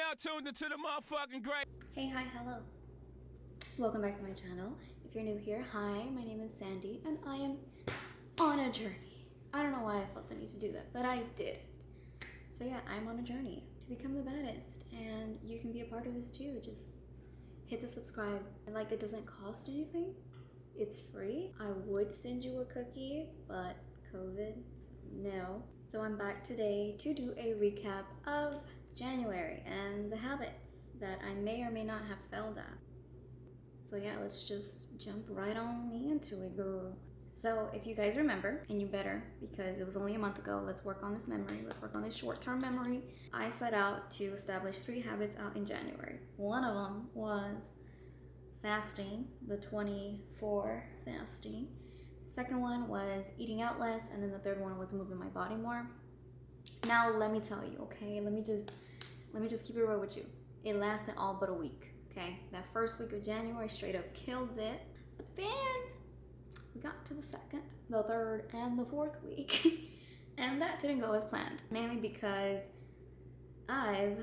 now tuned into the motherfucking great. Hey, hi, hello. Welcome back to my channel. If you're new here, hi, my name is Sandy and I am on a journey. I don't know why I felt the need to do that, but I did it. So yeah, I'm on a journey to become the baddest, and you can be a part of this too. Just hit the subscribe. Like, it doesn't cost anything. It's free. I would send you a cookie, but COVID, so no. So I'm back today to do a recap of January and the habits that I may or may not have failed at. So yeah, let's just jump right on into it, girl. So if you guys remember, and you better, because it was only a month ago, let's work on this memory. Let's work on this short-term memory. I set out to establish 3 habits out in January. One of them was fasting, the 24 fasting. Second one was eating out less, and then the third one was moving my body more. Now let me tell you, okay? Let me just keep it real with you. It lasted all but a week, okay? That first week of January straight up killed it. But then we got to the second, the third, and the fourth week, and that didn't go as planned. Mainly because I've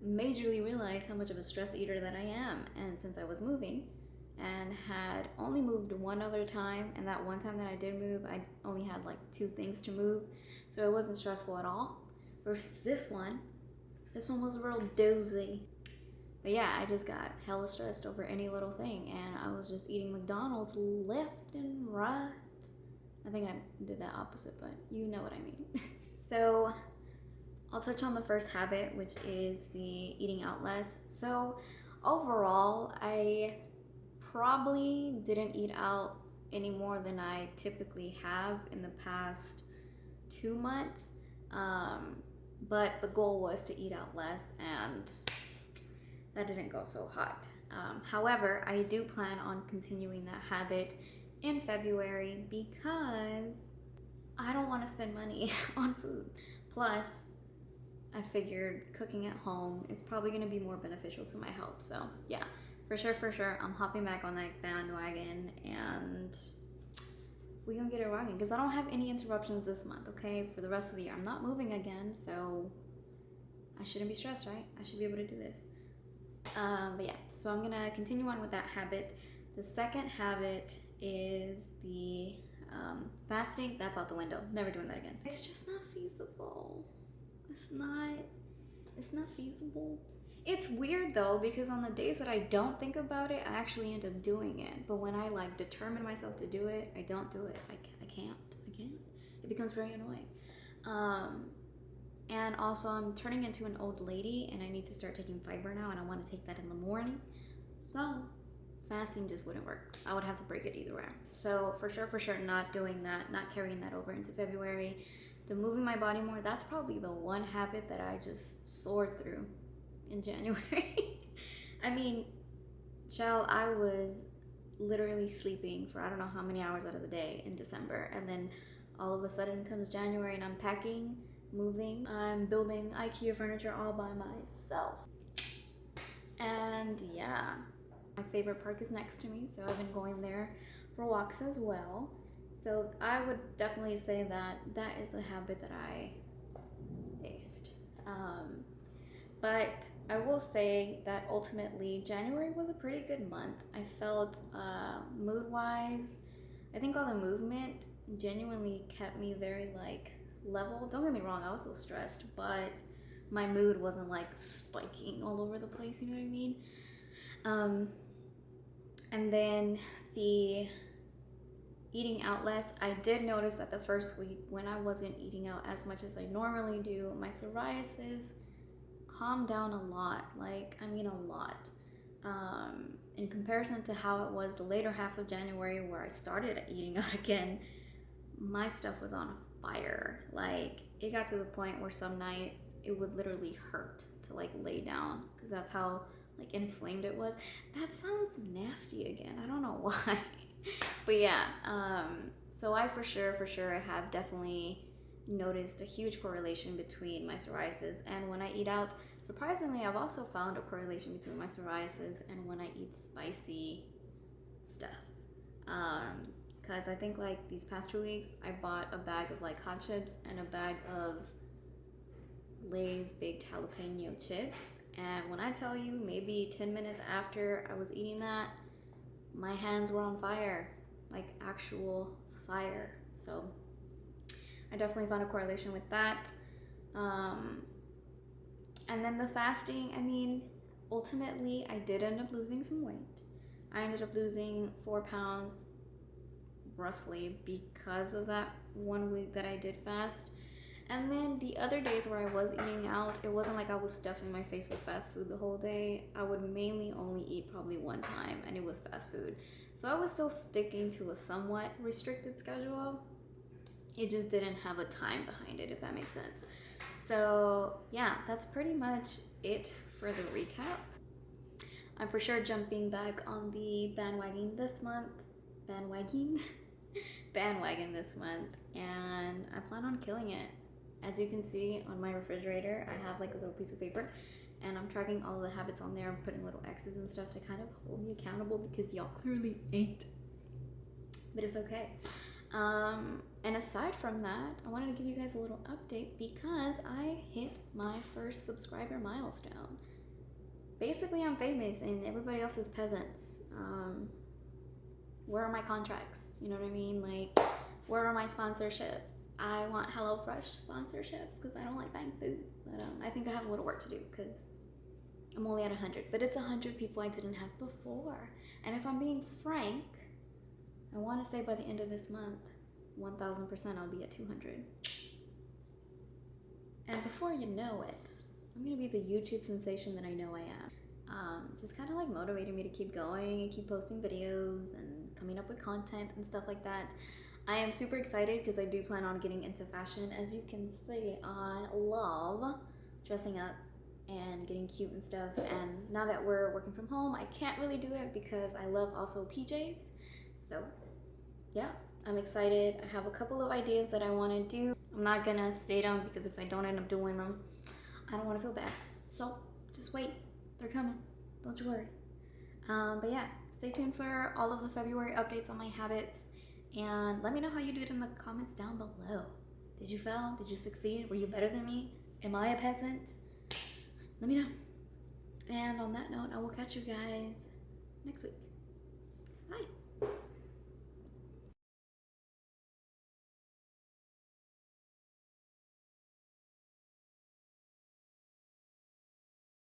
majorly realized how much of a stress eater that I am, and since I was moving and had only moved one other time, and that one time that I did move, I only had like 2 things to move, so it wasn't stressful at all. Versus this one was a real doozy. But yeah, I just got hella stressed over any little thing, and I was just eating McDonald's left and right. I think I did that opposite, but you know what I mean. So I'll touch on the first habit, which is the eating out less. So overall, I probably didn't eat out any more than I typically have in the past 2 months. But the goal was to eat out less, and that didn't go so hot. However, I do plan on continuing that habit in February because I don't want to spend money on food. Plus, I figured cooking at home is probably going to be more beneficial to my health. So yeah, for sure, I'm hopping back on that bandwagon, and we're gonna get it rocking because I don't have any interruptions this month, okay? For the rest of the year. I'm not moving again, so I shouldn't be stressed, right? I should be able to do this. But yeah, so I'm gonna continue on with that habit. The second habit is the fasting. That's out the window. Never doing that again. It's just not feasible. It's not feasible. It's weird though, because on the days that I don't think about it, I actually end up doing it. But when I like determine myself to do it, I don't do it. I can't. It becomes very annoying. And also I'm turning into an old lady, and I need to start taking fiber now, and I want to take that in the morning. So fasting just wouldn't work. I would have to break it either way. So for sure, not doing that, not carrying that over into February. The moving my body more, that's probably the one habit that I just soared through in January. I mean, child, I was literally sleeping for I don't know how many hours out of the day in December, and then all of a sudden comes January and I'm packing, moving, I'm building IKEA furniture all by myself. And yeah, my favorite park is next to me, so I've been going there for walks as well. So I would definitely say that that is a habit that I aced. But I will say that ultimately January was a pretty good month. I felt mood-wise, I think all the movement genuinely kept me very like level. Don't get me wrong, I was still stressed, but my mood wasn't like spiking all over the place, you know what I mean? And then the eating out less, I did notice that the first week when I wasn't eating out as much as I normally do, my psoriasis calmed down a lot, like I mean a lot, in comparison to how it was the later half of January where I started eating out again. My stuff was on fire. Like, it got to the point where some nights it would literally hurt to like lay down because that's how like inflamed it was. That sounds nasty again, I don't know why. But yeah, so I for sure have definitely noticed a huge correlation between my psoriasis and when I eat out. Surprisingly, I've also found a correlation between my psoriasis and when I eat spicy stuff. Because I think like these past 2 weeks, I bought a bag of like hot chips and a bag of Lay's baked jalapeno chips, And when I tell you, maybe 10 minutes after I was eating that, my hands were on fire, like actual fire. So I definitely found a correlation with that. And then the fasting, I mean, ultimately I did end up losing some weight. I ended up losing 4 pounds roughly because of that 1 week that I did fast. And then the other days where I was eating out, it wasn't like I was stuffing my face with fast food the whole day. I would mainly only eat probably one time, and it was fast food. So I was still sticking to a somewhat restricted schedule. It just didn't have a time behind it, if that makes sense. So yeah, that's pretty much it for the recap. I'm for sure jumping back on the bandwagon this month. Bandwagon this month, and I plan on killing it. As you can see on my refrigerator, I have like a little piece of paper, and I'm tracking all the habits on there. I'm putting little X's and stuff to kind of hold me accountable because y'all clearly ain't. But it's okay. And aside from that, I wanted to give you guys a little update because I hit my first subscriber milestone. Basically, I'm famous and everybody else is peasants. Where are my contracts? You know what I mean? Like, where are my sponsorships? I want HelloFresh sponsorships because I don't like buying food. But I think I have a little work to do because I'm only at 100. But it's 100 people I didn't have before. And if I'm being frank, I want to say by the end of this month, 1000% I'll be at 200. And before you know it, I'm going to be the YouTube sensation that I know I am. Just kind of like motivating me to keep going and keep posting videos and coming up with content and stuff like that. I am super excited because I do plan on getting into fashion. As you can see, I love dressing up and getting cute and stuff. And now that we're working from home, I can't really do it because I love also PJs. So yeah, I'm excited. I have a couple of ideas that I want to do. I'm not gonna state them because if I don't end up doing them, I don't want to feel bad. So just wait, they're coming. Don't you worry. But yeah, stay tuned for all of the February updates on my habits. And let me know how you did in the comments down below. Did you fail? Did you succeed? Were you better than me? Am I a peasant? Let me know. And on that note, I will catch you guys next week.